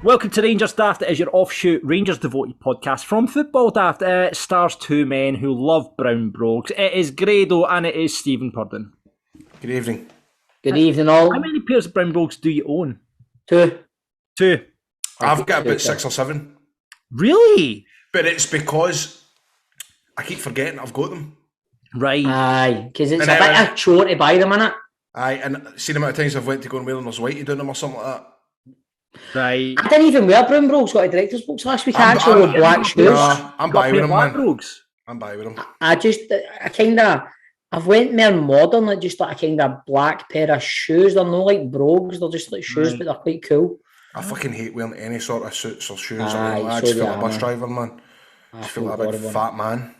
Welcome to Rangers Daft. It is your offshoot Rangers devoted podcast from Football Daft. It stars two men who love brown brogues. It is Grado and it is Stephen Purden. Good evening. Good evening, all. How many pairs of brown brogues do you own? Two. I've got about 6 or 7. Really? But it's because I keep forgetting I've got them. Right. Aye, because it's a bit of a chore to buy them, innit? Aye, and see the amount of times I've went to go and wear them, there's whitey doing them or something like that. Right. I didn't even wear brown brogues, got a director's box last week. I actually wore black shoes. I'm by with them, man. Brogues? I'm by with them. I I've went more modern, like just like a kind of black pair of shoes. They're not like brogues, they're just like shoes, but they're quite cool. I fucking hate wearing any sort of suits or shoes. Aye, I just feel like a bus driver, man. I just feel like a big fat man.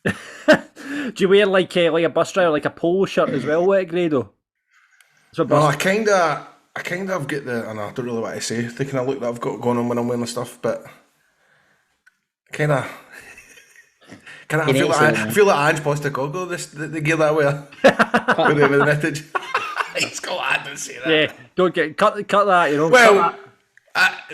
Do you wear like a bus driver, like a polo shirt as well, Grado? No, I kind of have got the, and I don't really want to say the kind of look that I've got going on when I'm wearing the stuff, but I feel like Ange Postecoglou, the gear that I wear. with the vintage. He's got I don't say that. Yeah, don't get cut that, you know. Well,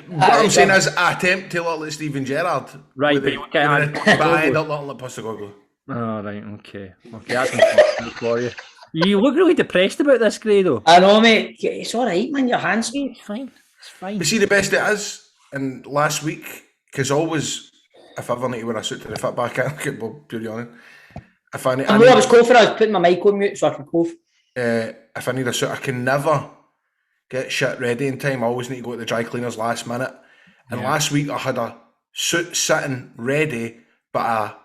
what I'm saying is I attempt to look like Steven Gerrard. Right, but I end up looking like Postecoglou. Oh, right, okay, that's important for you. You look really depressed about this, Grado. I know, mate. It's all right, man. Your hands. It's fine. But see, the best it is, and last week, because always, if I ever need to wear a suit to the fit back, I look at Bob purely on it. I was coughing. I was putting my mic on mute so I can cough. If I need a suit, I can never get shit ready in time. I always need to go to the dry cleaners last minute. And last week I had a suit sitting ready, but I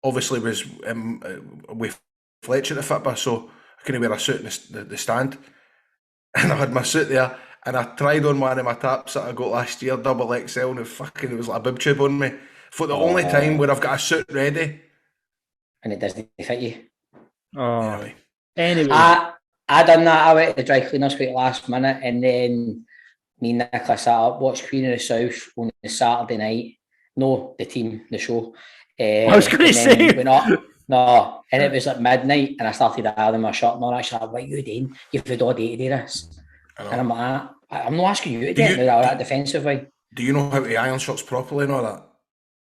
obviously was with Fletcher at the Fitba, so I couldn't wear a suit in the stand. And I had my suit there, and I tried on one of my tops that I got last year, double XL, and it was like a bib tube on me. For the only time where I've got a suit ready. And it doesn't fit you. Oh. Anyway. I done that. I went to the dry cleaners quite last minute, and then me and Nicola sat up, watched Queen of the South on the Saturday night. No, the team, the show. I was going to say. No, and it was at midnight, and I started ironing my shirt, and I'm actually like, what are you doing? You've had all day to do this. And I'm like, I'm not asking you to do it in that defensive way. Do you know how to iron shirts properly and all that?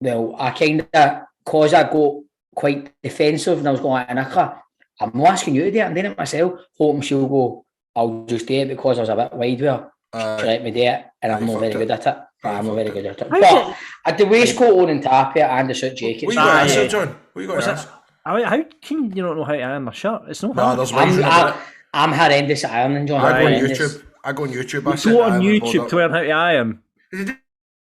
Well, I kind of, because I got quite defensive, and I was going like, Nicola, I'm not asking you to do it, I'm doing it myself, hoping she'll go, I'll just do it because I was a bit wide with her. She let me do it, and I'm not very good at it. I'm not very good at it. But I had the waistcoat on and tappy and the suit jacket. What you got to answer, John? What you got to answer? How can you not know how to iron a shirt? It's not hard. I'm horrendous at ironing, John. I go on YouTube. I go on YouTube to learn how to iron.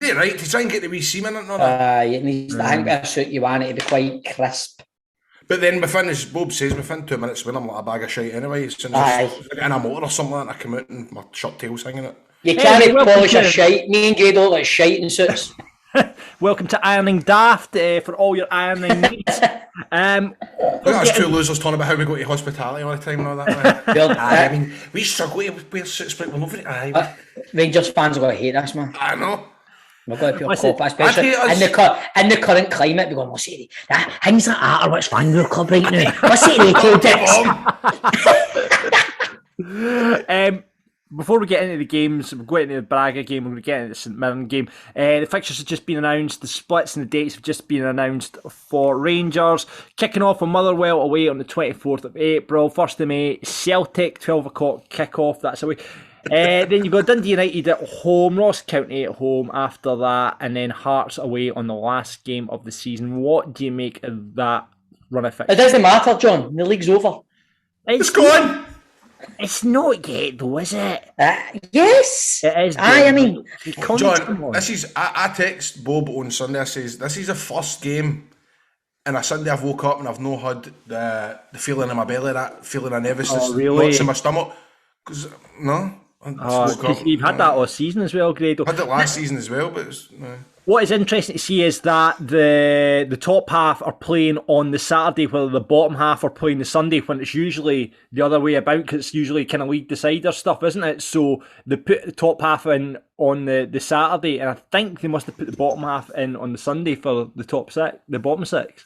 Right, to try and get the wee seam and all that. It needs, I think a suit you want it to be quite crisp. But then within, as Bob says, within 2 minutes when I'm like a bag of shite anyway, as soon as I get in a motor or something like that, I come out and my shirt tail's hanging out. You can't polish a shite. Me and Grado like shite in suits. Welcome to Ironing Daft for all your ironing needs. That's two losers talking about how we go to hospitality all the time and all that. I mean, we struggle to wear suits, but we're not very. Rangers fans are going to hate us, man. I know. We're going to put a cop, especially in the current climate. We're going, what's it? Things like that are what's fun with the club right now. What's it? Before we get into the games, we're going into the Braga game, we're going to get into the St Mirren game. The fixtures have just been announced, the splits and the dates have just been announced for Rangers. Kicking off on Motherwell away on the 24th of April, 1st of May, Celtic, 12 o'clock kick-off, that's away. Then you've got Dundee United at home, Ross County at home after that, and then Hearts away on the last game of the season. What do you make of that run of fixtures? It doesn't matter, John. The league's over. It's gone! It's not yet, though, is it? Yes. It is. I mean, John, I text Bob on Sunday. I says, this is the first game and a Sunday I've woke up and I've not had the feeling in my belly, that feeling of nervousness, knots in my stomach. Because, no. You've had that all season as well, Grado. I had it last season as well, but it's... No. What is interesting to see is that the top half are playing on the Saturday, while the bottom half are playing the Sunday, when it's usually the other way about, because it's usually kind of league decider stuff, isn't it? So they put the top half in on the Saturday, and I think they must have put the bottom half in on the Sunday for the bottom six.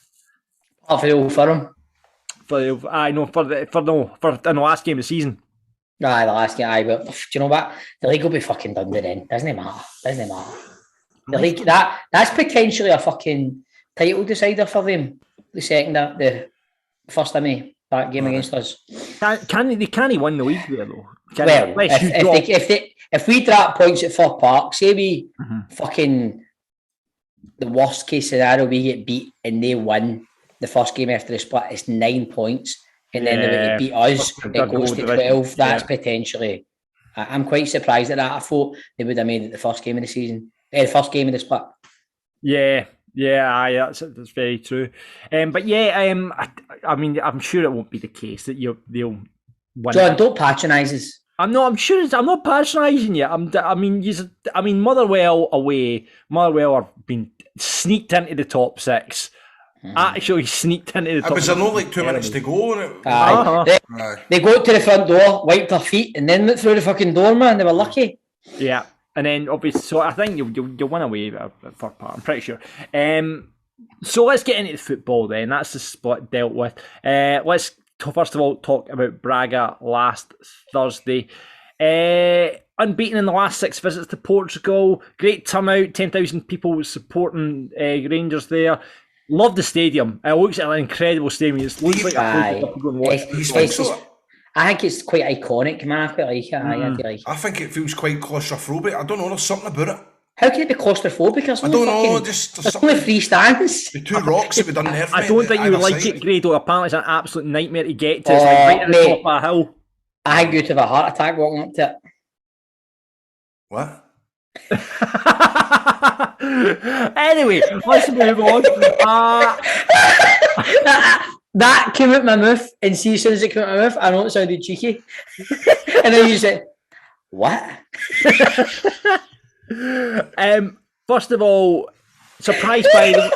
I feel for them. For the last game of the season. Aye, the last game, aye, but do you know what? The league will be fucking done then. Doesn't matter. The league, that's potentially a fucking title decider for them. The 1st of May, that game against us. They can't win the league there though. Well, if we drop points at Fir Park, say we fucking the worst case scenario, we get beat and they win the first game after the split, it's 9 points, and then they beat us, it goes to 12. That's potentially. I'm quite surprised at that. I thought they would have made it the first game of the season, the first game of the split. Yeah, that's very true. But yeah, I mean, I'm sure it won't be the case that they'll win. John, don't patronise us. I'm not patronising you. I mean, Motherwell away. Motherwell are being sneaked into the top 6. Actually sneaked into the top 6. Was there not like 2 minutes to go? They go to the front door, wiped their feet, and then went through the fucking door, man. They were lucky. Yeah. And then obviously, so I think you'll win away at Fir Park. I'm pretty sure. So let's get into the football then. That's the split dealt with. Let's first of all talk about Braga last Thursday. Unbeaten in the last 6 visits to Portugal. Great turnout. 10,000 people supporting Rangers there. Love the stadium. It looks like an incredible stadium. It looks like a place to go and watch. I think it's quite iconic, man. I quite like it. I think it feels quite claustrophobic. I don't know, there's something about it. How can it be claustrophobic? I don't know, there's only 3 stands. The 2 rocks that we done there. I don't think you would like it, Grado. Apparently it's an absolute nightmare to get to. It's like right at the top of a hill. I think you'd have a heart attack walking up to it. What? Anyway, let's move on. That came out my mouth, and see, as soon as it came out my mouth, I know it sounded cheeky. And then you said, what? First of all, surprised by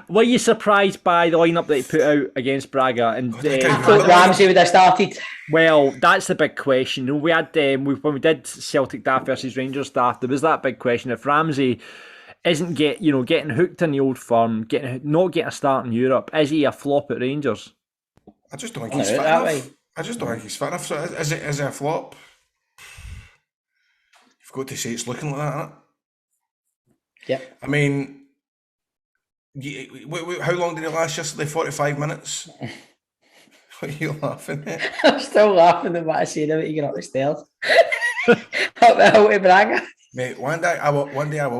were you surprised by the lineup that he put out against Braga? And I thought Ramsey would have started. Well, that's the big question. We had when we did Celtic Daft versus Rangers Daft, there was that big question: if Ramsey isn't getting hooked in the old firm, not getting a start in Europe, is he a flop at Rangers? I just don't think he's fit enough. I just don't think he's fit enough. So is it a flop? You've got to say it's looking like that, isn't it? Yep. I mean, how long did he last yesterday? 45 minutes? What are you laughing at? I'm still laughing at what I said about you getting up the stairs. Up the hill to Braga. Mate, one day I will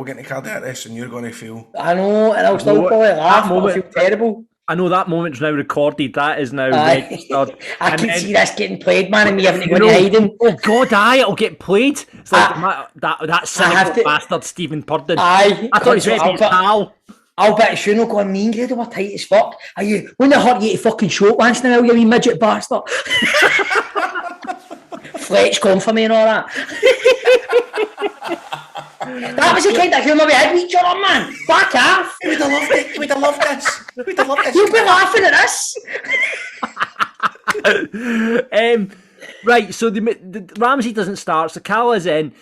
get in the car like this and you're going to feel... I know, and I'll still probably laugh. I'll feel terrible. I know that moment's now recorded. That is now registered. I can see this getting played, man, and me having to go into hiding. Oh God, it'll get played. It's like that cynical bastard Stephen Purden. I thought he was ready to be his pal. I'll bet Shuno going, mean Grado, we're tight as fuck. Are you, wouldn't it hurt you to fucking show it once in a while, you wee midget bastard? Fletch come for me and all that. That was the kind of humour we had with each other, man. Back off. We'd have loved it. We'd have loved this. We'd have loved this. You'll be laughing at this. Right, so the Ramsey doesn't start, so Cal is in.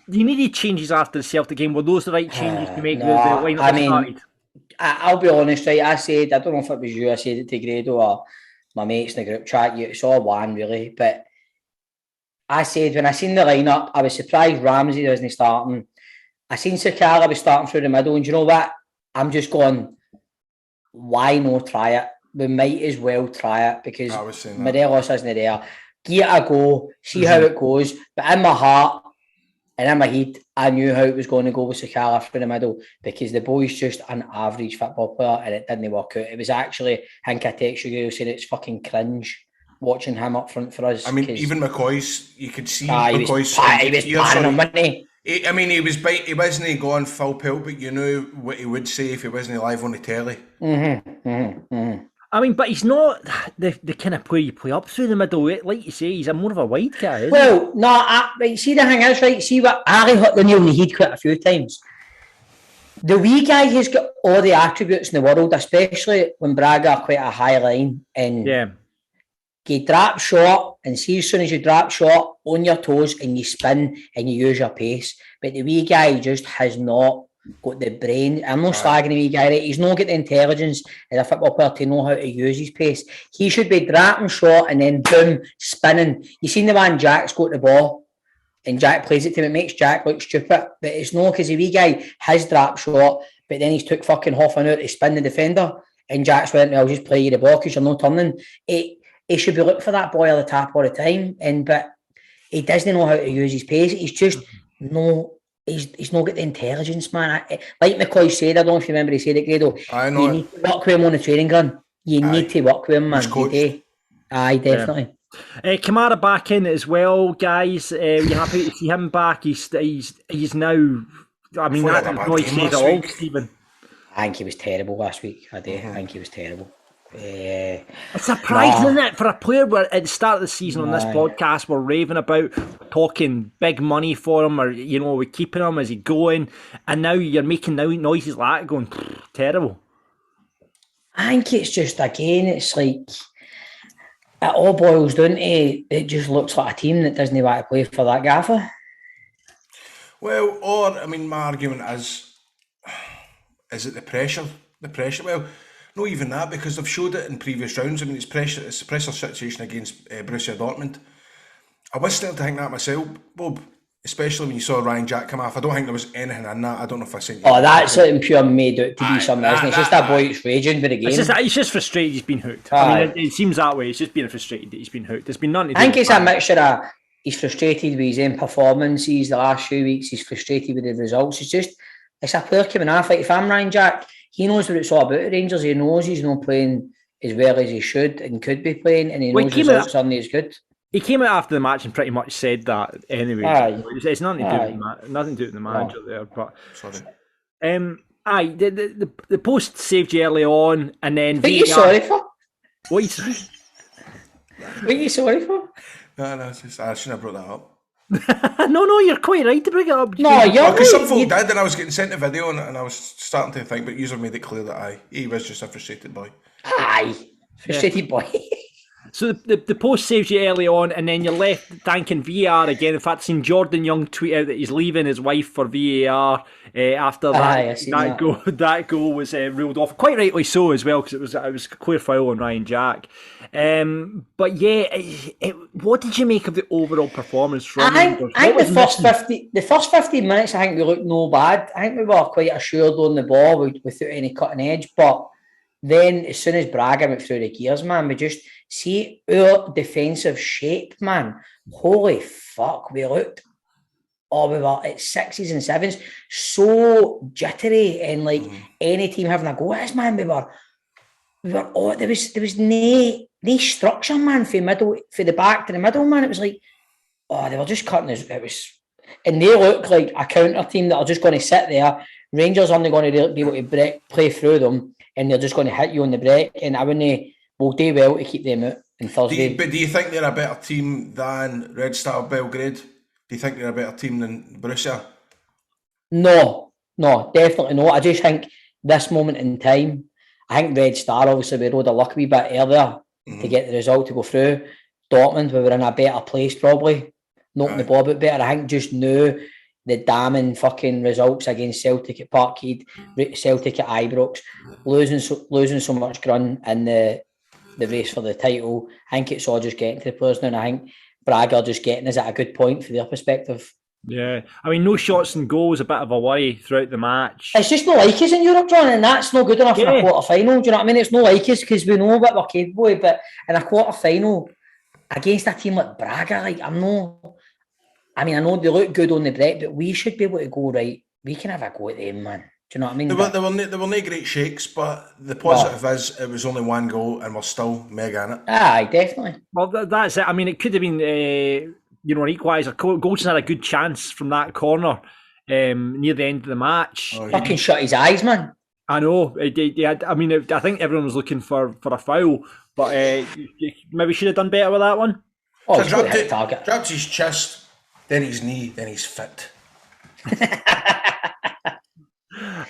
You needed changes after the Celtic game. Were those the right changes to make the lineup started? I'll be honest, right? I said, I don't know if it was you, I said it to Grado or my mates in the group chat. It's all one, really. But I said, when I seen the lineup, I was surprised Ramsey wasn't starting. I seen Sakala was starting through the middle, and you know what? I'm just going, why not try it? We might as well try it because Morelos isn't there. Give it a go, see how it goes. But in my heart and in my head, I knew how it was going to go with Sakala through the middle because the boy's just an average football player and it didn't work out. It was actually, I think I texted you saying it's fucking cringe watching him up front for us. I mean, even McCoy's, you could see McCoy's. He was patting him, wasn't he? I mean, he wasn't going full pelt, but you knew what he would say if he wasn't live on the telly. I mean, but he's not the kind of player you play up through the middle. Like you say, he's more of a wide guy, isn't he? Right, see the thing is, right, see what Ali hit the nail on the head quite a few times. The wee guy has got all the attributes in the world, especially when Braga are quite a high line. And you drop short, and see as soon as you drop short, on your toes, and you spin, and you use your pace. But the wee guy just has not got the brain. I'm not slagging the wee guy, right? He's not got the intelligence as a football player to know how to use his pace. He should be dropping shot and then boom, spinning. You seen the man Jack's got the ball and Jack plays it to him. It makes Jack look stupid, but it's not because the wee guy has drop shot, but then he's took fucking half an hour to spin the defender and Jack's went, I'll just play you the ball because you're not turning. He should be looking for that boy at the top all the time, but he doesn't know how to use his pace. He's just he's not got the intelligence, man. Like McCoy said, I don't know if you remember he said it, Grado. I know. You need to work with him on the training ground. You need to work with him, man. Aye, definitely. Kamara back in as well, guys. You're happy to see him back? He's now. I mean, that noise says it all, Stephen. I think he was terrible last week. I think he was terrible. It's surprising, isn't it, for a player where at the start of the season on this podcast we're raving about talking big money for him, or we're keeping him, is he going, and now you're making noises like that going terrible. I think it's just, again, it's like it all boils down to it just looks like a team that doesn't want to play for that gaffer. Well, my argument is it the pressure? Well, not even that, because they've showed it in previous rounds. I mean, it's the pressure situation against Borussia Dortmund. I was starting to think that myself, Bob, especially when you saw Ryan Jack come off. I don't think there was anything in that. I don't know if I sent you. Oh, that's something pure made out to be something, isn't it? It's just that boy that's raging with the game. He's just frustrated he's been hooked. I mean, it seems that way. He's just being frustrated that he's been hooked. There's been nothing to do. I think it's a mixture of he's frustrated with his own performances the last few weeks. He's frustrated with the results. It's a player coming off. Like if I'm Ryan Jack, he knows what it's all about at Rangers. He knows he's not playing as well as he should and could be playing, and he knows results aren't as good. He came out after the match and pretty much said that anyway. It's nothing to do with the manager there. But sorry. The post saved you early on, and then what are you sorry for? What are you sorry? What are you sorry for? No, I shouldn't have brought that up. No, you're quite right to bring it up. No, you're because some folk did, and I was getting sent a video, and I was starting to think, but user made it clear that he was just a frustrated boy. Frustrated boy. So the post saves you early on, and then you're left thanking VAR again. In fact, I've seen Jordan Young tweet out that he's leaving his wife for VAR after that goal was ruled off. Quite rightly so as well, because it was a clear foul on Ryan Jack. But yeah, what did you make of the overall performance from Rangers? I think the first 15 minutes, I think we looked no bad. I think we were quite assured on the ball without any cutting edge. But then, as soon as Braga went through the gears, man, we just see our defensive shape, man. Holy fuck, we looked. We were at 6s and 7s, so jittery, and like any team having a go at us, man. We were. There was no structure, man, from the back to the middle, man. It was like, they were just cutting us. It was, and they look like a counter team that are just going to sit there. Rangers aren't going to be able to play through them, and they're just going to hit you on the break. And I wouldn't. We'll do well to keep them out on Thursday. But do you think they're a better team than Red Star Belgrade? Do you think they're a better team than Borussia? No, definitely not. I just think this moment in time, I think Red Star, obviously, we rode a luck a wee bit earlier to get the result to go through. Dortmund, we were in a better place probably, knocking the ball a bit better. I think just now, the damning fucking results against Celtic at Parkhead, Celtic at Ibrox, losing so much ground in the race for the title. I think it's all just getting to the players now, and I think Braga are just getting us at a good point for their perspective. Yeah, I mean, no shots and goals, a bit of a worry throughout the match. It's just not like us in Europe, John, and that's not good enough in a quarter-final. Do you know what I mean? It's not like us because we know what we're capable of, but in a quarter-final against a team like Braga, I know they look good on the break, but we should be able to go right. We can have a go at them, man. Do you know what I mean? There were no great shakes, but the positive is it was only one goal and we're still mega in it. Aye, definitely. Well, that's it. I mean, it could have been, an equaliser. Goldson had a good chance from that corner near the end of the match. Fucking shut his eyes, man. I know. I think everyone was looking for a foul, but maybe should have done better with that one. Dropped his chest, then his knee, then his foot.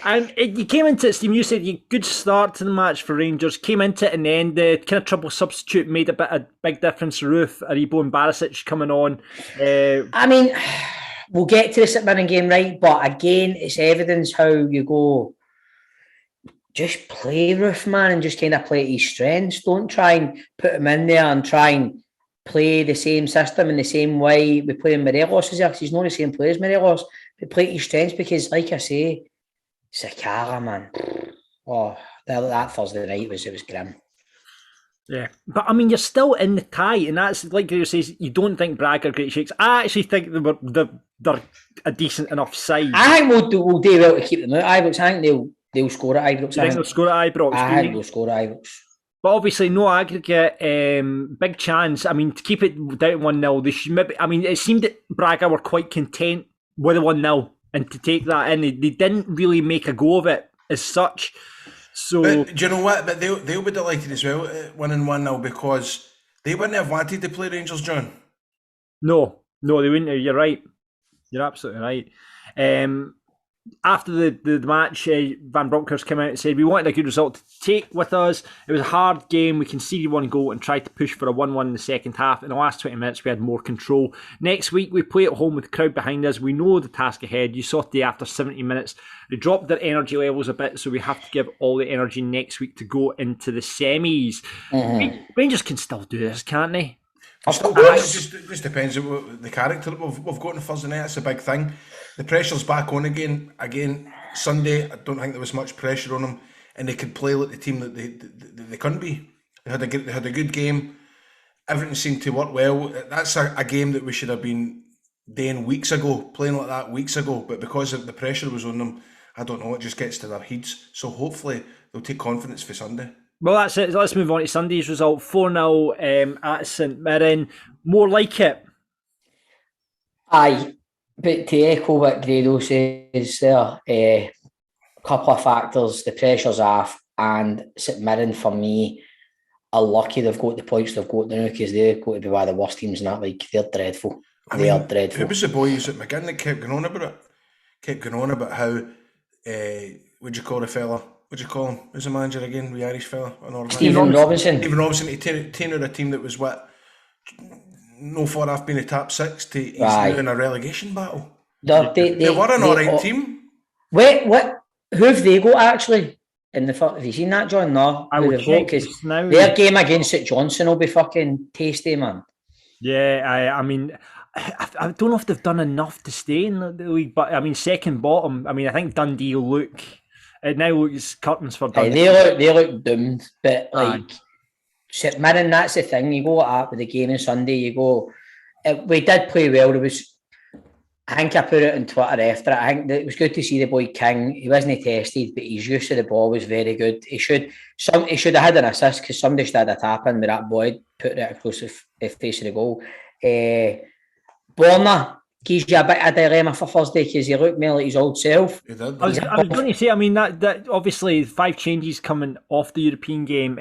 And you came into it, Steve, you said you good start to the match for Rangers, came into it, and then the kind of triple substitute made a big difference. Ruth, Aribo and Barisic coming on. we'll get to the St Mirren game, right? But again, it's evidence how you go. Just play Roof, man, and just kind of play to his strengths. Don't try and put him in there and try and play the same system in the same way we play in Morelos is there, because he's not the same player as Morelos. But play to his strengths because, like I say, Sakara, man. Oh, that Thursday night was grim. Yeah, but I mean, you're still in the tie, and that's like Grado says. You don't think Braga are great shakes. I actually think they're a decent enough side. I think we'll do well to keep them out. I think they'll score at Ibrox. You think they'll score at Ibrox? I think they'll score at Ibrox. But obviously, no aggregate, big chance. I mean, to keep it down 1-0, they should maybe. I mean, it seemed that Braga were quite content with a 1-0, and to take that in, they didn't really make a go of it as such. So, but do you know what? But they'll be delighted as well winning 1-0 because they wouldn't have wanted to play Rangers, John. No, they wouldn't have. You're right. You're absolutely right. After the match, Van Bronckhorst came out and said, we wanted a good result to take with us. It was a hard game. We conceded one goal and tried to push for a 1-1 in the second half. In the last 20 minutes, we had more control. Next week, we play at home with the crowd behind us. We know the task ahead. You saw today after 70 minutes, they dropped their energy levels a bit, so we have to give all the energy next week to go into the semis. Rangers can still do this, can't they? It just depends on the character we've got on Thursday night. That's a big thing. The pressure's back on again. Sunday, I don't think there was much pressure on them, and they could play like the team that they couldn't be. They had a good game. Everything seemed to work well. That's a game that we should have been doing weeks ago, playing like that weeks ago. But because the pressure was on them, I don't know. It just gets to their heads. So hopefully they'll take confidence for Sunday. Well, that's it. Let's move on to Sunday's result. 4-0 at St Mirren. More like it. Aye. But to echo what Grado says there, a couple of factors. The pressure's off, and St Mirren, for me, are lucky they've got the points they've got now, because they're going to be one of the worst teams in that league. They're dreadful. They are dreadful. Who was the boys at McGinn that kept going on about it? Kept going on about how, what'd you call the fella? What'd you call him? Who's the manager again? The Irish fella? Stephen Robinson. Stephen Robinson. He taken out a team that was no far off being a top six to he's now in a relegation battle. They were an alright team. Wait, what? Who have they got actually? Have you seen that, John? No. I would check because their game against St Johnson will be fucking tasty, man. Yeah, I mean, I don't know if they've done enough to stay in the league, but I mean, second bottom. I mean, I think Dundee look. It now looks curtains for Dundee. They look doomed, but like St Mirren, that's the thing. You go at with the game on Sunday. You go. We did play well. There was. I think I put it on Twitter after it. I think it was good to see the boy King. He wasn't tested, but his use of the ball was very good. He should have had an assist, because somebody should have had a tap in with that boy, put it across the face of the goal. Borna gives you a bit of a dilemma for Thursday, because he looked more like his old self. He did. I was going to say, I mean, that obviously 5 changes coming off the European game.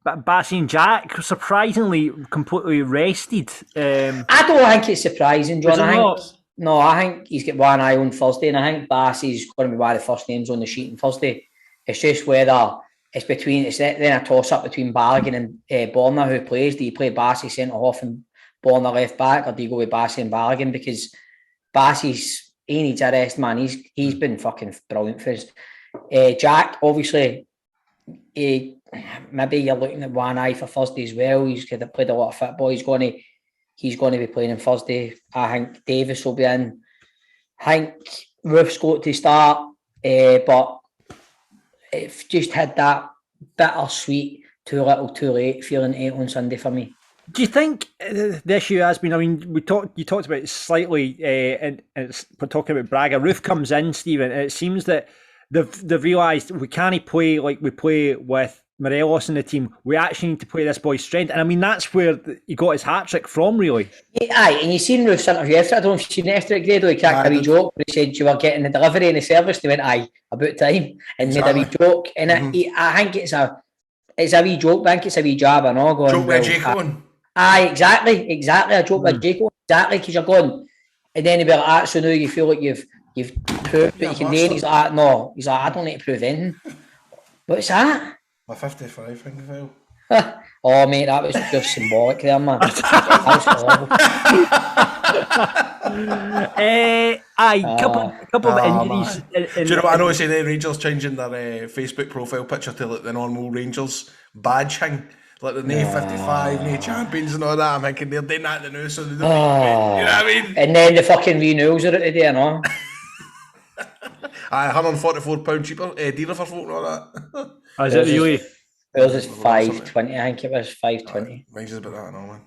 Bassey and Jack surprisingly completely rested. I don't think it's surprising, John. I think he's got one eye on Thursday, and I think Bassey's going to be one of the first names on the sheet on Thursday. It's just whether it's then a toss-up between Bargain and Borna who plays. Do you play Bassey centre-half and Borna left back, or do you go with Bassey and Bargain? Because he needs a rest, man. He's been fucking brilliant for us. Jack, obviously, maybe you're looking at one eye for Thursday as well. He's played a lot of football. He's going to be playing on Thursday. I think Davis will be in. I think Roof's got to start, but it just had that bittersweet, too little, too late feeling on Sunday for me. Do you think the issue has been? I mean, you talked about it slightly, and we're talking about Braga. Roof comes in, Stephen, and it seems that they've realised we can't play like we play with Morelos in the team. We actually need to play this boy's strength, and I mean that's where he got his hat trick from, really. Yeah, aye, and you seen Roof's interview after. I don't know if you've seen it after it, Grado. He cracked a wee joke where he said you were getting the delivery and the service. They went, aye, about time, and made a wee joke. And I think it's a wee joke. I think it's a wee jab. I know, going. Joke by Jacob. Aye, exactly. A joke by Jacob. Exactly, because you're going, and then he'll be like, ah, so now you feel like you've proved that you can do it. He's like, no. He's like, I don't need to prove anything. What's that? A 55 thing, Phil. Oh, mate, that was just symbolic there, man. That was horrible. Couple of injuries. Do you know what I noticed? The Rangers changing their Facebook profile picture to like the normal Rangers badge thing. Like the no 55, no champions and all that. I'm thinking they're doing that now, so they don't you know what I mean? And then the fucking renewals are out today, I know. £144 cheaper, dearer for folk and all that. Is it really? Yours is 520, I think it was 520. Mine's about that, no, man.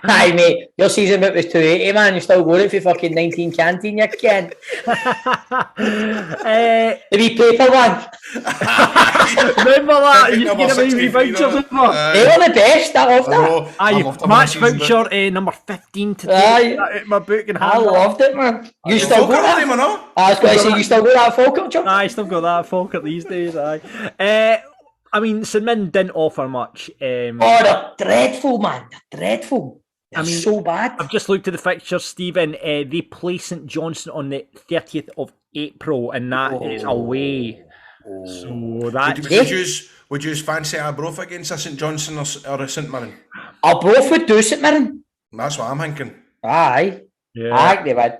Aye, mate, your season bit was 280, man. You still going it for fucking 19 canteen, you can. The wee paper one. Remember that? You get a wee vouchers in for. They were the best, I loved that. Match voucher number 15 to take that out my book and I loved it, man. You still got that? I was going to say, you still got that Falkirk, Chuck? I still got that Falkirk these days, aye. I mean, St Mirren didn't offer much. They're dreadful, man. They're dreadful. They're so bad. I've just looked at the fixtures, Stephen. They play St Johnstone on the 30th of April, and that is away. So that would you fancy Arbroath against a St Johnstone or a St Mirren? Arbroath would do St Mirren. That's what I'm thinking. Aye. Yeah. I think they would.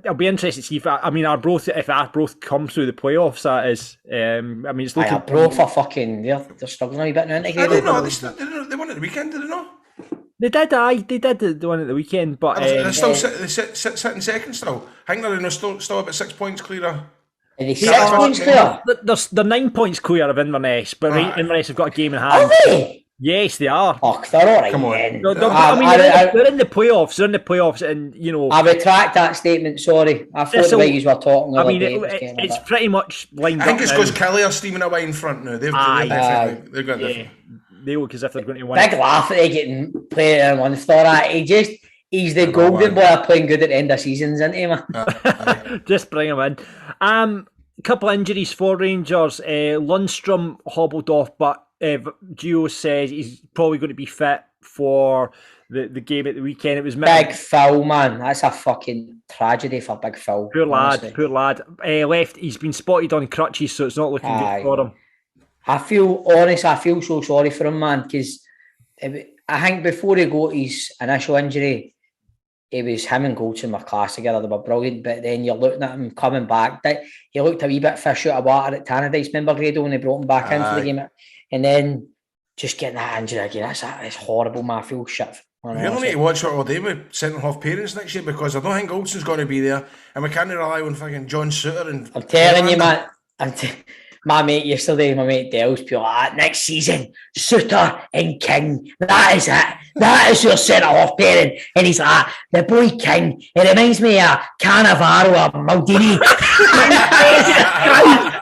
I'll be interested to see if Arbroath come through the playoffs. That is, it's looking. Arbroath are fucking. They're struggling a wee bit now. I don't know. They won at the weekend, did they not? They did. They did the one at the weekend, but they're still sitting second still. I think they're still about 6 points clear. Are they 6 points clear? They're 9 points clear of Inverness, but Inverness have got a game in hand. Are they? Yes, they are. Fuck, they're all right. Come on. They're in the playoffs. They're in the playoffs, and you know. I retract that statement. Sorry, I thought the way you were talking. It's pretty much lined up. I think it's because Kelly are steaming away in front now. They're going to. They look as if they're going to win. Big laugh at they getting played in one for that. He's the golden boy playing good at the end of seasons, isn't he, man? Just bring him in. A couple of injuries for Rangers. Lundstrom hobbled off, but Gio says he's probably going to be fit for the game at the weekend. It was Big Phil, man. That's a fucking tragedy for Big Phil. Poor lad. Left. He's been spotted on crutches, so it's not looking good for him. I feel so sorry for him, man, because I think before he got his initial injury, it was him and Goldson were class together. They were brilliant, but then you're looking at him coming back. He looked a wee bit fish out of water at Tannadice. Remember Grado when they brought him back in for the game? And then just getting that injury again, it's horrible, man. I feel shit. We really need to watch what we're doing with centre-half parents next year, because I don't think Goldson's going to be there, and we can't rely on fucking John Suter. And I'm telling you, man. My mate yesterday, my mate Dell's pure like, next season, Suter and King. That is it. That is your centre-half pairing. And he's like, the boy King. It reminds me of Cannavaro or Maldini.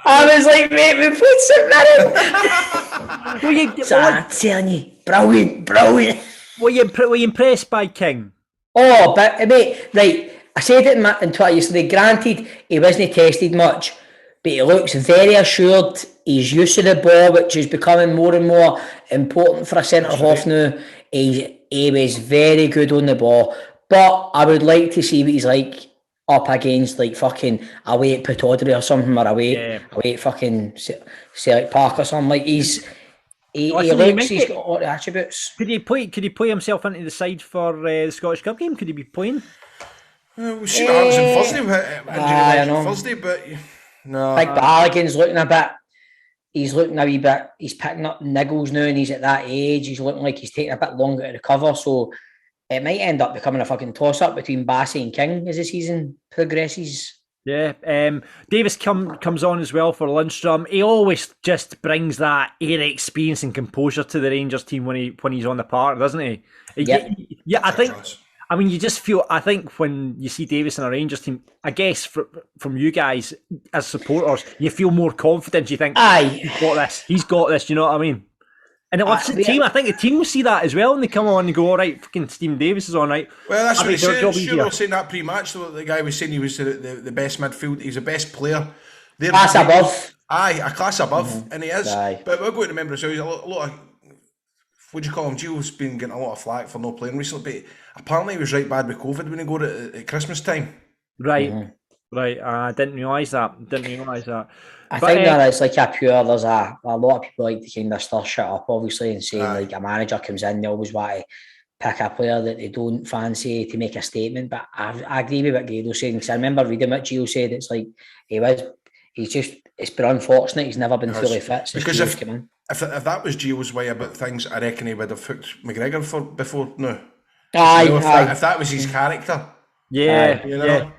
I was like, mate, we played St Mirren. I'm telling you, brilliant. Were you impressed by King? Oh, but mate, right. I said it in Twitter yesterday. Granted, he wasn't tested much, but he looks very assured. He's used to the ball, which is becoming more and more important for a centre-half now. He was very good on the ball. But I would like to see what he's like up against, like, fucking away at Pittodrie or something, or away at fucking Celtic Park or something. Like, he's got all the attributes. Could he play himself into the side for the Scottish Cup game? Could he be playing? We'll see what happens on Thursday. But no. Big Balogun's looking a bit. He's looking a wee bit. He's picking up niggles now, and he's at that age. He's looking like he's taking a bit longer to recover. So it might end up becoming a fucking toss-up between Bassey and King as the season progresses. Yeah, Davis comes on as well for Lundstrom. He always just brings that air experience and composure to the Rangers team when he's on the park, doesn't he? Yeah, I think. I mean, you just feel. I think when you see Davis in a Rangers team, I guess from you guys as supporters, you feel more confident. You think, he's got this. You know what I mean? And it lifts the team. I think the team will see that as well, and they come on and go, all right, fucking Stephen Davis is on, right. Well, that's what he said. Sure, saying that pre-match, though, the guy was saying he was the best midfield. He's the best player. Class above. Aye, a class above, and he is. Aye. But we're going to remember, so he's a lot of, what do you call him? Gio's been getting a lot of flack for not playing recently, but apparently he was right bad with COVID when he got it at Christmas time. Right. Right, I didn't realise that. I think that it's like there's a lot of people like to kind of stir shit up, obviously, and saying like a manager comes in, they always want to pick a player that they don't fancy to make a statement. But I agree with what Grado's saying, because I remember reading what Gio said. It's like it's been unfortunate he's never been fully fit since Gio's come in. If that was Gio's way about things, I reckon he would have hooked McGregor for before now. If that was his character. Yeah, you know? yeah.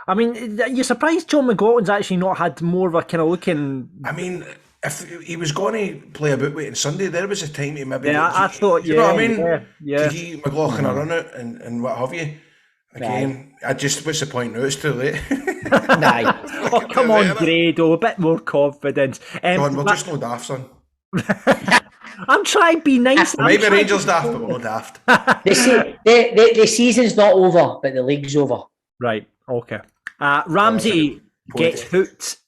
I mean, you're surprised John McLaughlin's actually not had more of a kind of looking. I mean, if he was going to play about with on Sunday, there was a time he maybe. Yeah, I thought. You know what I mean? Yeah. To give McLaughlin a run out and what have you. Again, what's the point now? It's too late. Oh, come on, Grado, a bit more confidence. John, we're just no daft, son. I'm trying to be nice. Maybe Rangers daft, but we're no daft. The season's not over, but the league's over. Right, okay. Ramsey gets hooked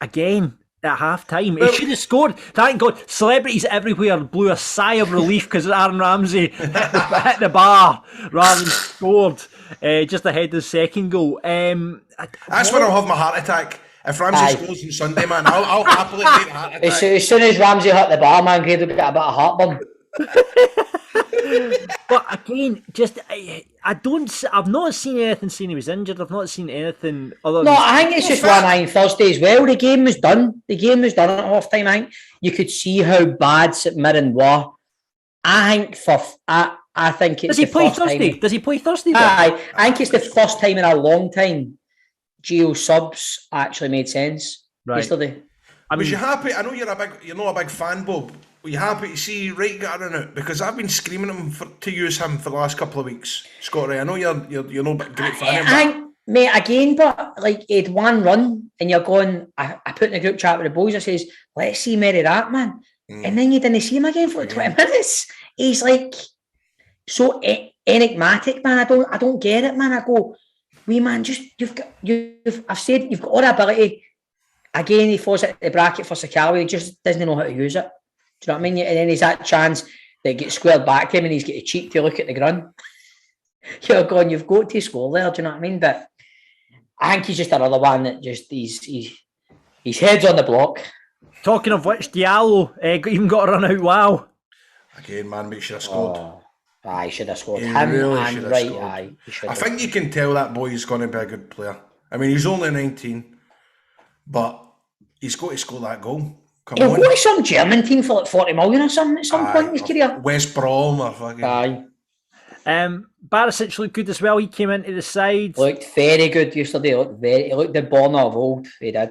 again at half time. He should have scored. Thank God. Celebrities everywhere blew a sigh of relief because Aaron Ramsey hit the bar rather than scored just ahead of the second goal. That's when I'll have my heart attack. If Ramsey scores on Sunday, man, I'll happily take a heart attack. As soon as Ramsey hit the bar, man, Grado got a bit of heartburn. But again, I've not seen anything saying he was injured. I've not seen anything other than... No, I think it's just one eye on Thursday as well. The game was done. The game was done at half time. I think you could see how bad St Mirren were. I think it's Does he play Thursday? Does he play Thursday? I think it's the first time in a long time Gio subs actually made sense yesterday. Was you happy? I know you're a big fan, Bob. Were you happy to see Wright get a run out? Because I've been screaming him to use him for the last couple of weeks, Scott Wright. I know you're no great fan of him. Mate, again, but like he had one run and you're going, I put in the group chat with the boys, I says, let's see Mary that, man. And then you didn't see him again for like 20 minutes. He's like so enigmatic, man. I don't get it, man. I go, man, just I've said you've got all the ability. Again, he falls at the bracket for Sakala. He just doesn't know how to use it. Do you know what I mean? And then he's that chance that gets squared back to him and he's got a cheek to look at the ground. You're going, you've got to score there. Do you know what I mean? But I think he's just another one that just his head's on the block. Talking of which, Diallo even got a run out. Wow. Again, man, he should have scored. He should have scored. He Him really and should have Wright, scored. I think you can tell that boy's going to be a good player. I mean, he's only 19, but he's got to score that goal. He'll go to some German team for like 40 million or something at some point in his career. West Brom or fucking... Barisic looked good as well. He came into the side. Looked very good yesterday. He looked the Borna of old. He did.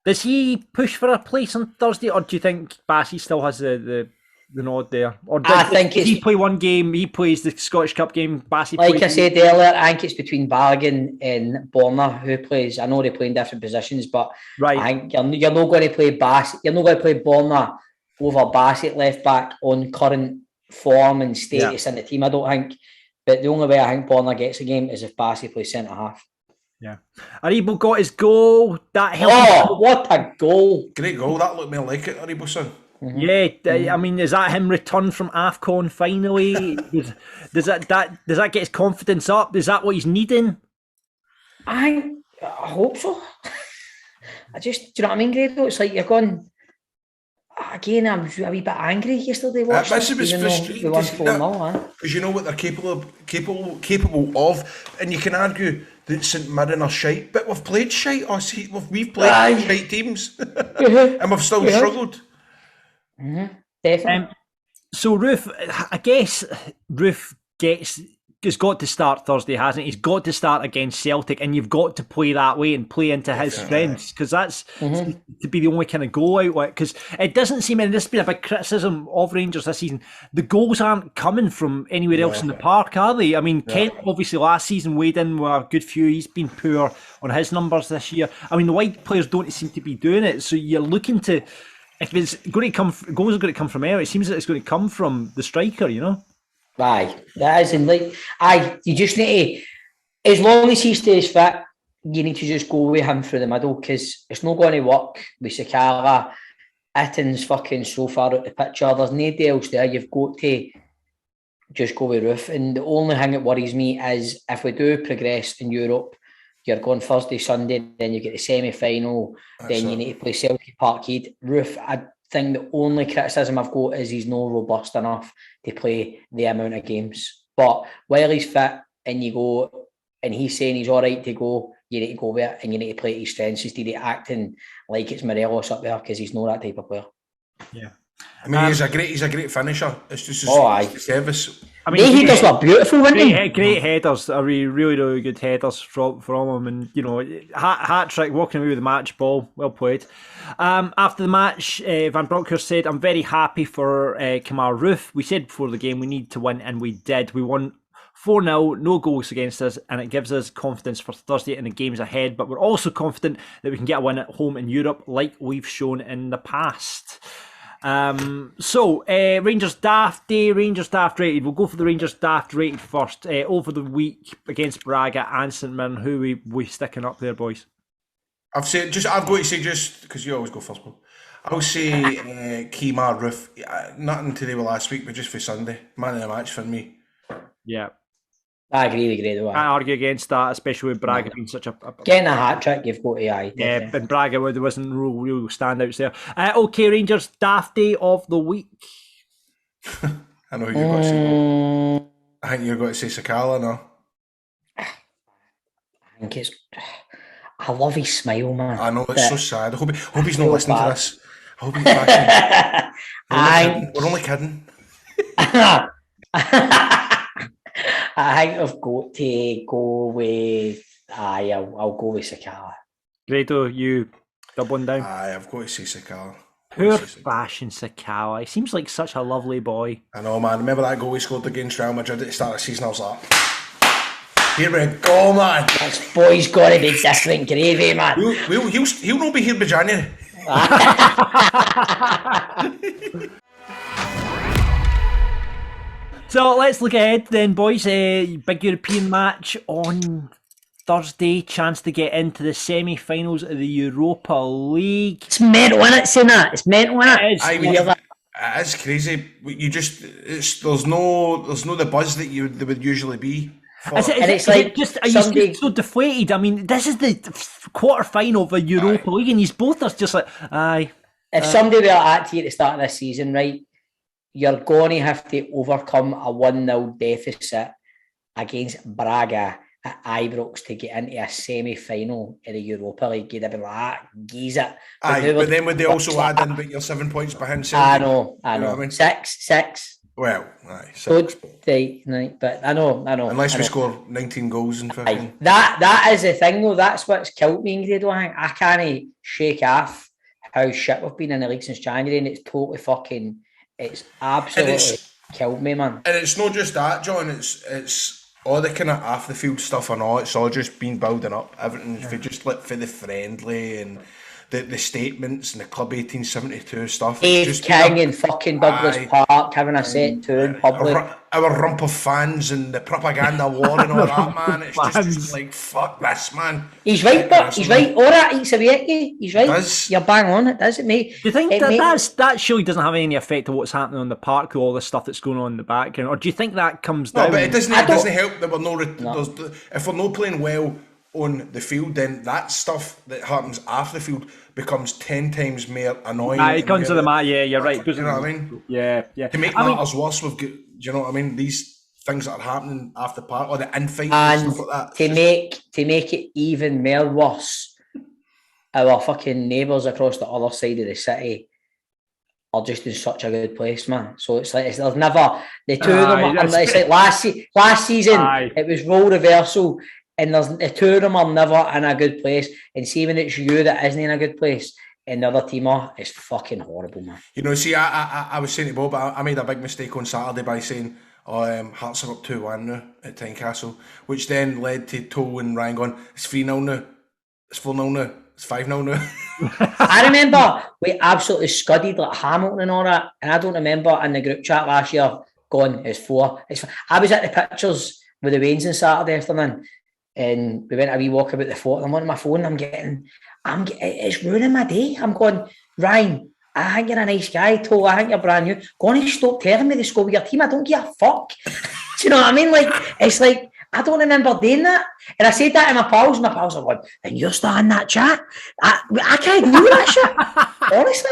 Does he push for a place on Thursday, or do you think Bassey still has the nod there? Or does he play one game? He plays the Scottish Cup game. Bassey, like I said earlier, I think it's between Balogun and Borna who plays. I know they play in different positions, but I think you're not going to play Bassey. You're not going to play Borna over Bassey at left back on current form and status in the team. I don't think. But the only way I think Borna gets a game is if Bassey plays centre half. Yeah. Aribo got his goal. That helped. Oh, what a goal! Great goal. That looked more like it, Aribo son. Mm-hmm. Yeah, I mean, is that him return from AFCON finally? does that get his confidence up? Is that what he's needing? I hope so. Do you know what I mean, Grado? It's like you're going. Again, I was a wee bit angry yesterday watching it, was frustrating because you know what they're capable of, and you can argue that St Mirren are shite, but we've played shite. We've played shite teams, and we've still struggled. Mm-hmm. Definitely. So Roof, I guess Roof has got to start Thursday, hasn't he? He's got to start against Celtic, and you've got to play that way and play into his strengths, because that's to be the only kind of goal out with. Because it doesn't seem, and this has been a big criticism of Rangers this season, the goals aren't coming from anywhere else in the park, are they? I mean, Kent obviously last season weighed in with a good few. He's been poor on his numbers this year. I mean, the wide players don't seem to be doing it, so you're looking to, if it's going to come, goals are going to come from anywhere, it seems that it's going to come from the striker, you know? Aye, that is, and like, you just need to, as long as he stays fit, you need to just go with him through the middle, because it's not going to work with Sakala. Itten's fucking so far out the picture. There's nobody else there. You've got to just go with Roof. And the only thing that worries me is if we do progress in Europe, you're going Thursday, Sunday, then you get the semi-final, then you need to play Celtic Parkhead. Roof, I think the only criticism I've got is he's not robust enough to play the amount of games. But while he's fit and you go, and he's saying he's all right to go, you need to go with it and you need to play to his strengths instead of acting like it's Morelos up there because he's not that type of player. Yeah. I mean, he's a great finisher. It's just his service. I mean, he does look beautiful, wouldn't he? Great headers, are really good headers from him, and hat trick, walking away with the match ball, well played. After the match, Van Bronckhorst said, "I'm very happy for Kemar Roof. We said before the game we need to win, and we did. We won 4-0, no goals against us, and it gives us confidence for Thursday and the games ahead. But we're also confident that we can get a win at home in Europe, like we've shown in the past." Rangers Daft Day, Rangers Daft rated. We'll go for the Rangers Daft rated first. Over the week against Braga and St Mirren, who we sticking up there, boys? I've got to say just because you always go first, Paul. I'll say Kemar Roof. Nothing to do with last week, but just for Sunday, man of the match for me. Yeah. I agree with Grado. Can't argue against that, especially with Braga being such a getting a hat trick, you've got to eye. Yeah, and Braga, there wasn't real standouts there. Okay, Rangers Daft Day of the week. I know who you've got to say. I think you've got to say Sakala, no? I think it's. I love his smile, man. I know, it's so sad. I hope he's not listening to this. I hope he's watching. We're only kidding. I think I've got to go with. I'll go with Sakala. Grado, you doubling down? I've got to say Sakala. Poor fashion Sakala. He seems like such a lovely boy. I know, man. Remember that goal he scored against Real Madrid at the start of the season? I was like, here we go, man. This boy's got to be different gravy, man. He'll not be here by January. So let's look ahead then, boys. Big European match on Thursday. Chance to get into the semi-finals of the Europa League. It's mental, isn't it, saying that? It's mental, isn't it? It is crazy. There's no the buzz that there would usually be. Are you so deflated? I mean, this is the quarter-final of a Europa League and you both are just like, aye. If somebody were at you at the start of this season, right, you're going to have to overcome a 1-0 deficit against Braga at Ibrox to get into a semi-final in the Europa League. You'd have been like, geez it. But then would they also add in that you're 7 points behind Celtic? I know. You know what I mean? Six. Well, aye, 6. But I know. Unless we score 19 goals in 15. That is the thing, though. That's what's killed me in Grado. I can't shake off how shit we've been in the league since January, and it's totally fucking... It's absolutely killed me, man. And it's not just that, John. It's all the kind of off the field stuff and all. It's all just been building up. Everything for just like for the friendly and the statements and the Club 1872 stuff. Dave King in fucking Douglas Park having a set to in public. Our rump of fans and the propaganda war and all that, man. It's just like, fuck this, man. He's right, but he's right. All right, he's right. You're bang on, it does it, mate? Do you think that surely doesn't have any effect on what's happening on the park with all the stuff that's going on in the background? Or do you think that comes down? No, but it doesn't help that we're if we're not playing well on the field, then that stuff that happens after the field becomes 10 times more annoying. It comes to the mat, yeah, you're right. You know what I mean? Yeah. To make matters worse, we've got, do you know what I mean? These things that are happening after the part or the infighting and stuff like that. To make it even more worse, our fucking neighbours across the other side of the city are just in such a good place, man. So it's like there's never the two of them. It's like last season, it was role reversal. And the two of them are never in a good place. And see when it's you that isn't in a good place and the other team are, it's fucking horrible, man. You know, see, I was saying to Bob, I made a big mistake on Saturday by saying, Hearts are up 2-1 now at Tynecastle, which then led to Toe and Ryan going, it's 3-0 now, it's 4-0 now, it's 5-0 now. I remember we absolutely scudded like Hamilton and all that. And I don't remember in the group chat last year going, it's 4. I was at the pictures with the Waynes on Saturday afternoon. And we went a wee walk about the fort. I'm on my phone. It's ruining my day. I'm going, Ryan, I think you're a nice guy. Toe, I think you're brand new. Go on and stop telling me to score with your team. I don't give a fuck. Do you know what I mean? Like, it's like, I don't remember doing that. And I said that to my pals. My pals are going, and you're starting that chat? I can't do that shit. Honestly,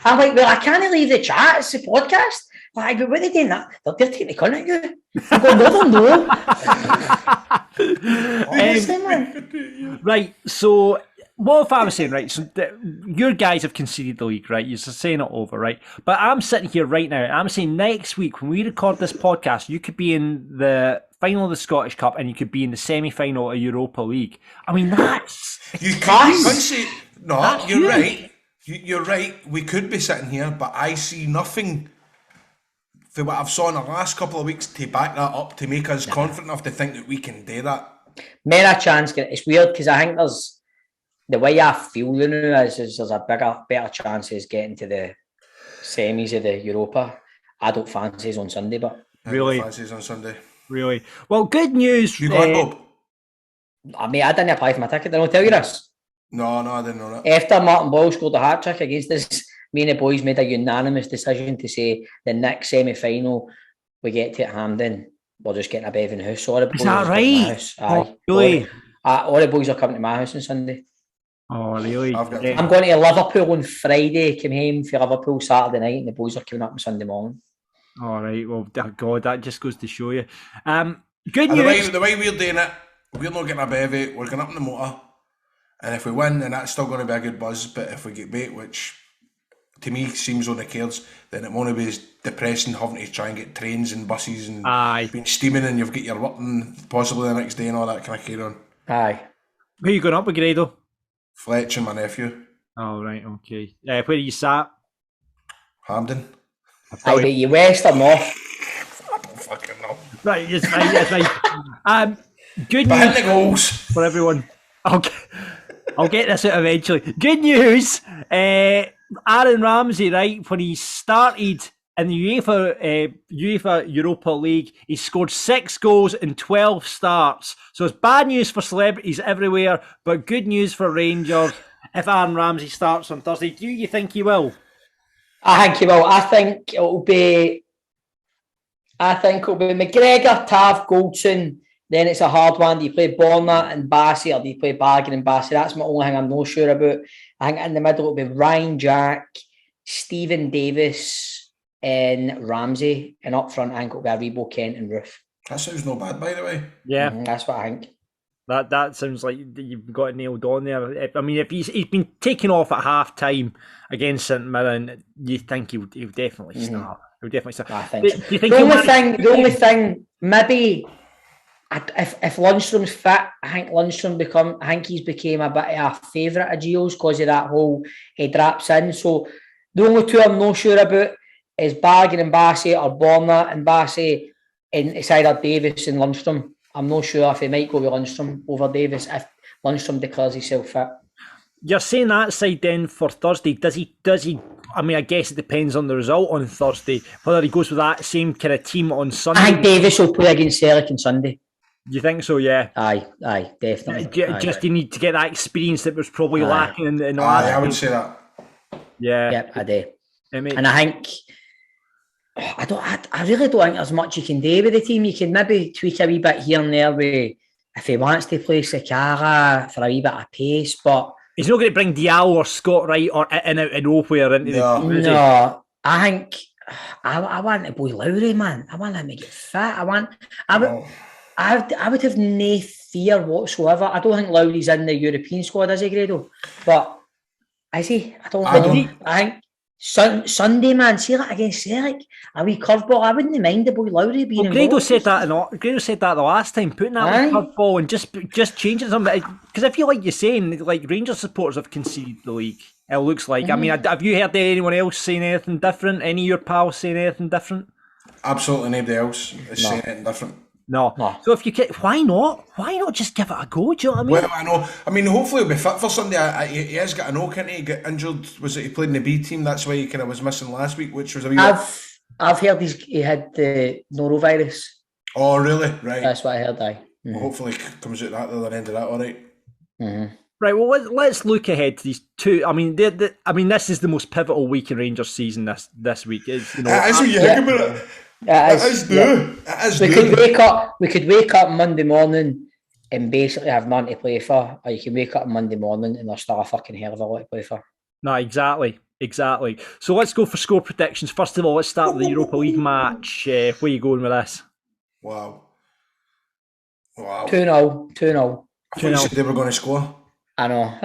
I'm like, well, I can't leave the chat. It's the podcast. Why, but what are they doing that? They're taking the cunt at you. I'm going, no. Honestly, man. Right, so what if I was saying, right, so your guys have conceded the league, right? You're saying it over, right? But I'm sitting here right now, I'm saying next week when we record this podcast, you could be in the final of the Scottish Cup and you could be in the semi-final of Europa League. I mean, that's... You can't say... No, you're right. You're right. We could be sitting here, but I see nothing for what I've saw in the last couple of weeks to back that up, to make us confident enough to think that we can do that. More a chance. It's weird because I think there's... The way I feel, you know, is there's a better chances getting to the semis of the Europa. I don't fancy on Sunday, but... Really? Fancies on Sunday. Really? Well, good news. You got Bob? I mean, I didn't apply for my ticket. Did I tell you this? No, I didn't know that. After Martin Boyle scored a hat-trick against us, me and the boys made a unanimous decision to say the next semi-final we get to at Hampden, we're just getting a Bevan house. All the boys is that right? Aye. Really? All the boys are coming to my house on Sunday. Oh, really? I'm going to Liverpool on Friday, come home for Liverpool Saturday night, and the boys are coming up on Sunday morning. All right. Well, God, that just goes to show you. Good news. The way we're doing it, we're not getting a bevy. We're going up in the motor, and if we win, then that's still going to be a good buzz. But if we get bait, which to me seems on the cards, then it won't be as depressing having to try and get trains and buses and being steaming, and you've got your working possibly the next day and all that kind of carry on. Aye. Who are you going up with, Grado? Fletch and my nephew. Oh, right, okay. Where are you sat? Hampden. Aye, but you west or north? I don't fucking know. Right, it's fine. Good But news hit the goals for everyone. I'll get this out eventually. Good news. Aaron Ramsey, right, when he started in the UEFA Europa League, he scored 6 goals in 12 starts. So it's bad news for celebrities everywhere, but good news for Rangers if Aaron Ramsey starts on Thursday. Do you think he will? I think he will. I think it'll be McGregor, Tav, Goldson. Then it's a hard one. Do you play Borna and Bassey, or do you play Bargain and Bassey? That's my only thing I'm not sure about. I think in the middle it'll be Ryan Jack, Stephen Davis, and Ramsey, and up front I think it'll be Aribo, Kent and Roof. That sounds not bad, by the way. Yeah, that's what I think. That sounds like you've got it nailed on there. I mean, if he's been taken off at half time against St Mirren, you think he'll definitely start. He'll definitely start. I think so. Do you think the only thing, maybe if Lundstrom's fit, I think he's became a bit of a favourite of Gio's because of that whole he drops in. So the only two I'm not sure about is Bargain and Bassey, or Borna and Bassey, and it's either Davis and Lundstrom. I'm not sure if he might go with Lundstrom over Davis if Lundstrom declares himself fit. You're saying that side then for Thursday. Does he? I mean, I guess it depends on the result on Thursday, whether he goes with that same kind of team on Sunday. I think Davis will play against Celtic on Sunday. You think so? Yeah. Aye, definitely. Just you need to get that experience that was probably lacking in the last. I would say that. Yeah. Yep, I do. And I think I really don't think there's much you can do with the team. You can maybe tweak a wee bit here and there with if he wants to play Sakara for a wee bit of pace, but he's not going to bring Diallo or Scott Wright or in out of nowhere into the team. No, I think I want the boy Lowry, man. I want him to get fit. I would have no fear whatsoever. I don't think Lowry's in the European squad, is he, Grado? But is he? I don't know. I think Sunday, man, see that against Celtic, a wee curveball. I wouldn't mind the boy Lowry being involved. Grado said that the last time, putting that curveball and just changing something. Because I feel like you're saying, like, Rangers supporters have conceded the league. It looks like. I mean, have you heard anyone else saying anything different? Any of your pals saying anything different? Absolutely nobody else is saying anything different. No. So if you can, why not? Why not just give it a go? Do you know what I mean? Well, I know. I mean, hopefully he'll be fit for Sunday. He has got a knock, can't he? Got injured. Was it he played in the B team? That's why he kind of was missing last week, which was a wee I've heard he had the norovirus. Oh, really? Right. That's what I heard. Well, hopefully he comes out the other end of that. All right. Mm-hmm. Right. Well, let's look ahead to these two. I mean, this is the most pivotal week in Rangers season. This week is. You know, as you think about it. It is. We could wake up Monday morning and basically have none to play for, or you can wake up Monday morning and there's still a fucking hell of a lot to play for. No, exactly. Exactly. So let's go for score predictions. First of all, let's start with the Europa League match. Where are you going with this? Wow. 2-0. 2-0. I thought you said they were going to score. I know.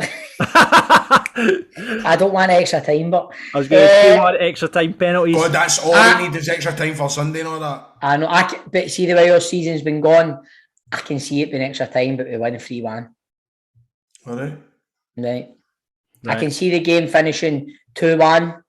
I don't want extra time, but I was going to say one extra time penalties. God, that's all we need is extra time for Sunday and all that. I know. But see the way our season's been gone, I can see it being extra time, but we win 3-1. All right. Right. I can see the game finishing 2-1,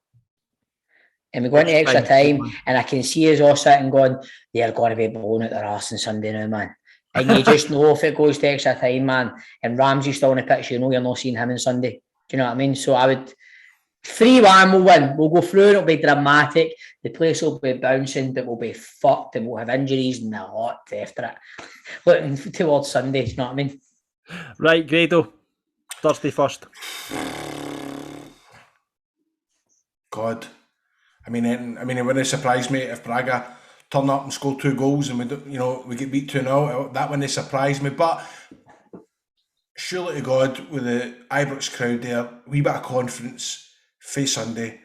and we go into extra time, and I can see us all sitting going, they're going to be blowing at their arse on Sunday now, man. And you just know if it goes to extra time, man, and Ramsey's still on the pitch, you know you're not seeing him on Sunday. Do you know what I mean? So I would 3-1, we'll win. We'll go through, it'll be dramatic. The place will be bouncing, but we'll be fucked, and we'll have injuries and a lot after it. Looking towards Sunday, do you know what I mean? Right, Grado. Thursday first. God, I mean, it wouldn't surprise me if Braga turn up and score 2 goals and we get beat 2-0. That wouldn't surprise me. But surely to God, with the Ibrox crowd there, a wee bit of confidence for Sunday.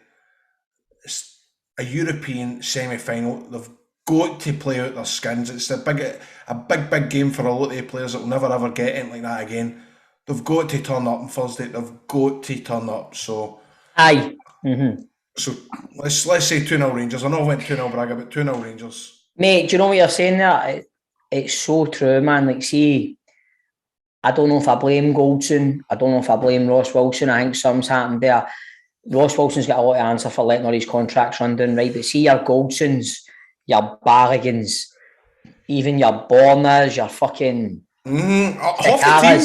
It's a European semi-final. They've got to play out their skins. It's a big game for a lot of the players that will never ever get anything like that again. They've got to turn up on Thursday. They've got to turn up. So, aye. Mm-hmm. So let's say 2-0 Rangers. I know I went 2-0 Braga, but 2-0 Rangers. Mate, do you know what you're saying there? It's so true, man. Like, see, I don't know if I blame Goldson. I don't know if I blame Ross Wilson. I think something's happened there. Ross Wilson's got a lot to answer for letting all his contracts run down, right? But see, your Goldsons, your Barragans, even your Borners, your fucking... half the team,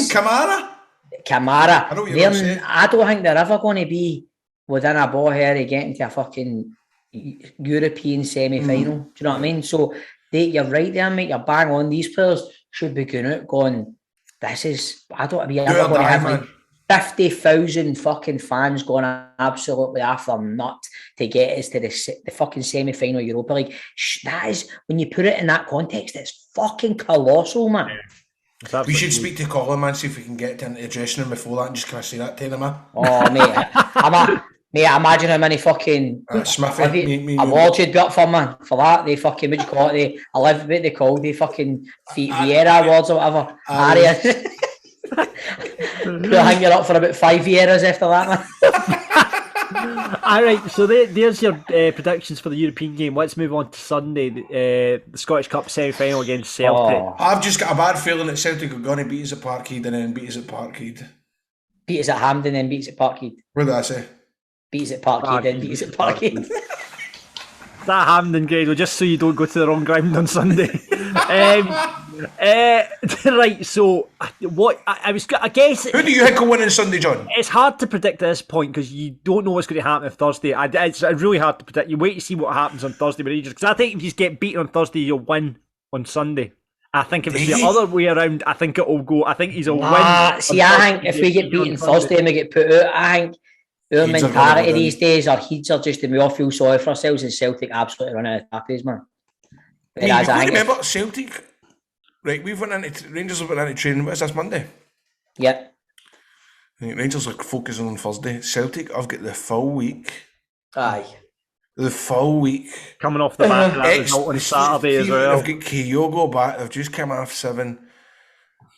Kamara. I know what you're saying. I don't think they're ever going to be within a ball here to get into a fucking European semi-final. Do you know what I mean? So you're right there, mate. You're bang on. These players should be going out going, this is... I don't want to be ever going to have like 50,000 fucking fans going absolutely after them nut to get us to the fucking semi-final Europa League. That is, when you put it in that context, it's fucking colossal, man. Yeah. We should speak to Colin, man, see if we can get into the dressing room before that and just kind of say that to them, man. Oh, mate, imagine how many fucking awards you'd be up for, man, for that. They fucking, what do you call it? What they call the fucking Vieira Awards or whatever. Aria. They'll hang you up for about 5 years after that, man. Alright, so there's your predictions for the European game. Let's move on to Sunday, the Scottish Cup semi-final against Celtic. I've just got a bad feeling that Celtic are going to beat us at Parkhead and then beat us at Parkhead. Beat us at Hampden and beat us at Parkhead. What did I say? Beat us at Parkhead and beat us at Parkhead. That Hampden, Grado, just so you don't go to the wrong ground on Sunday. Right, so what I guess... Who do you think will win on Sunday, John? It's hard to predict at this point because you don't know what's going to happen on Thursday. It's really hard to predict. You wait to see what happens on Thursday with Rangers, because I think if you get beaten on Thursday, you'll win on Sunday. I think if it's the other way around, I think it'll go. I think he's a win. See, I think if we get beaten Thursday and we get put out, I think our mentality these days, our heads are just, and we all feel sorry for ourselves, and Celtic absolutely run out of tappies, man. Whereas I remember Celtic, right? Rangers have went into training. What is this, Monday? Yeah. Rangers are focusing on Thursday. Celtic, I've got the full week. Aye. The full week. Coming off the back of that result on Saturday as well. They've got Kyogo back. They've just come off 7.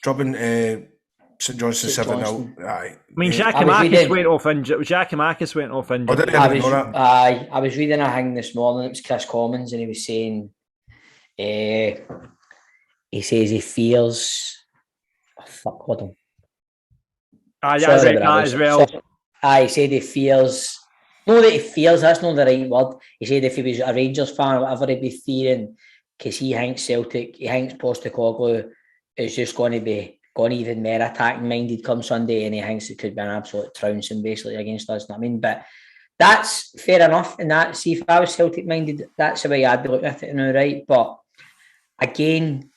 Drubbing St Johnstone 7-0. Aye. I mean, Giacomakis went off injured. I didn't even know that. Aye. I was reading a thing this morning. It was Chris Commons, and he was saying, he says he feels... Oh, fuck, hold on. I read that as well. He said he feels... No, that he feels, that's not the right word. He said if he was a Rangers fan or whatever, he'd be fearing, because he thinks Celtic, he thinks Postecoglou is just going to even more attacking minded come Sunday, and he thinks it could be an absolute trouncing basically against us. I mean, but that's fair enough. And that, see, if I was Celtic minded, that's the way I'd be looking at it now, right? But again,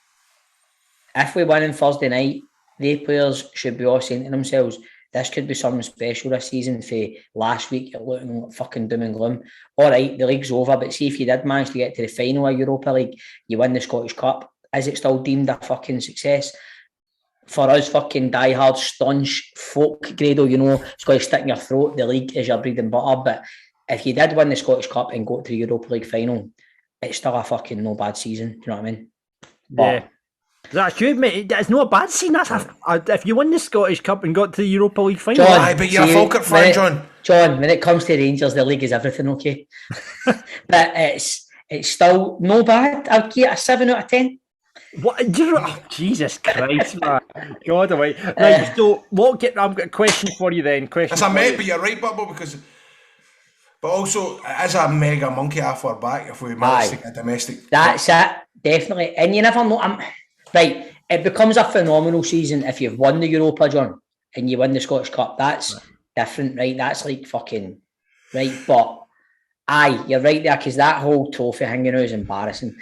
if we win on Thursday night, the players should be all saying to themselves, this could be something special this season. For last week, you're looking like fucking doom and gloom. All right, the league's over, but see if you did manage to get to the final of Europa League, you win the Scottish Cup. Is it still deemed a fucking success? for us fucking diehard staunch folk, Grado, you know, it's got to stick in your throat. The league is your bread and butter. But if you did win the Scottish Cup and go to the Europa League final, it's still a fucking no bad season. Do you know what I mean? Yeah. That's true, mate. It's not a bad season. If you win the Scottish Cup and got to the Europa League final. John, aye, but you're a Falkirk fan, John. John, when it comes to Rangers, the league is everything, okay? But it's still no bad. I'll give it a 7 out of 10. What? Oh, Jesus Christ, man. God away. Right, so I've got a question for you then. As a mate, but you're right, Bubble, because... But also, it is a mega monkey off our back if we manage to get domestic. That's it, definitely. And you never know. Right, it becomes a phenomenal season if you've won the Europa, John, and you win the Scottish Cup. That's different, right? That's like fucking... Right, but... Aye, you're right there, because that whole trophy hanging out is embarrassing.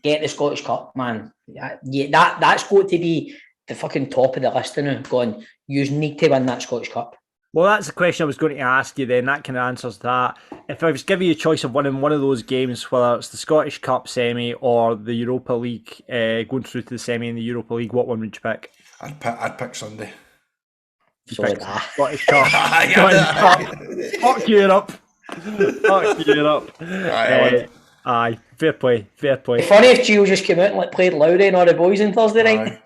Get the Scottish Cup, man. That's got to be the fucking top of the list now. Going, you need to win that Scottish Cup. Well, that's the question I was going to ask you then. That kind of answers that. If I was giving you a choice of winning one of those games, whether it's the Scottish Cup semi or the Europa League, going through to the semi in the Europa League, what one would you pick? I'd pick Sunday. Scottish Cup. Fuck Europe. Fuck Europe. Aye, fair play. It'd be funny if Gio just came out and played Lowry and all the boys on Thursday night.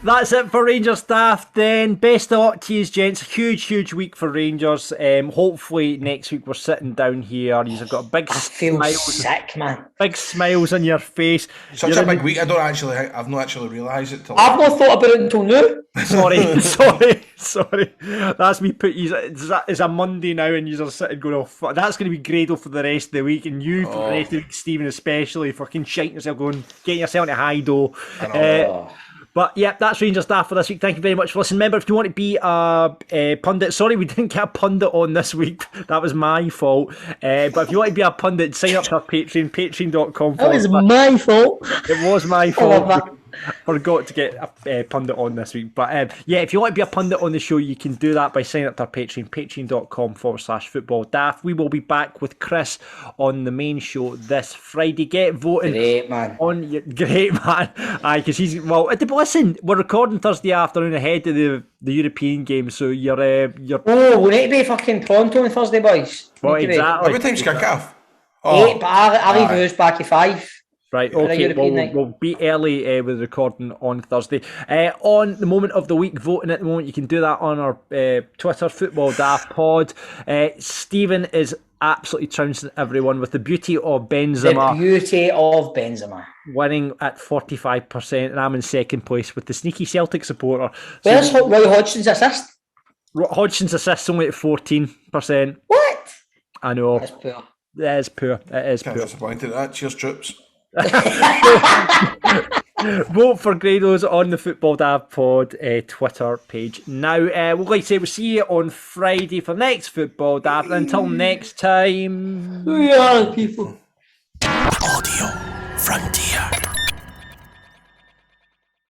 That's it for Rangers Daft then. Best of luck to you, gents. Huge week for Rangers. Hopefully next week we're sitting down here. You've got big smiles. Sick, man. Big smiles on your face. Such a big week. I've not actually realised it till... I've not thought about it until now. Sorry. That's me put you... It's a Monday now and you're sitting going, oh, fuck. That's going to be Grado for the rest of the week, and you for the rest of the week, Stephen especially, fucking shiting yourself going, getting yourself into high dough. But yeah, that's Rangers Daft for this week. Thank you very much for listening. Remember, if you want to be a pundit, sorry we didn't get a pundit on this week. That was my fault. But if you want to be a pundit, sign up to our Patreon, patreon.com. That was my fault. It was my fault. Forgot to get a pundit on this week. But yeah, if you want to be a pundit on the show, you can do that by signing up to our Patreon, patreon.com/football daft. We will be back with Chris on the main show this Friday. Get voting. Great, man. Great, man. Aye, because he's... Well, listen, we're recording Thursday afternoon ahead of the European game, so you're... Oh, we need to be fucking Toronto on Thursday, boys. Well, exactly. What time's kick-off? 8, but I leave the house back at 5. Right, okay, we'll be early with recording on Thursday. On the moment of the week, voting at the moment, you can do that on our Twitter, Football Daft Pod. Stephen is absolutely trouncing everyone with the beauty of Benzema. The beauty of Benzema. Winning at 45%, and I'm in second place with the sneaky Celtic supporter. Where's Roy Hodgson's assist? Hodgson's assist only at 14%. What? I know. That's poor. It is poor. Kind of disappointed at that. Cheers, troops. Vote for Grados on the Football Daft Pod Twitter page. Now, like I say, we'll see you on Friday for next Football Daft. Until next time, we are people. Audio Frontier.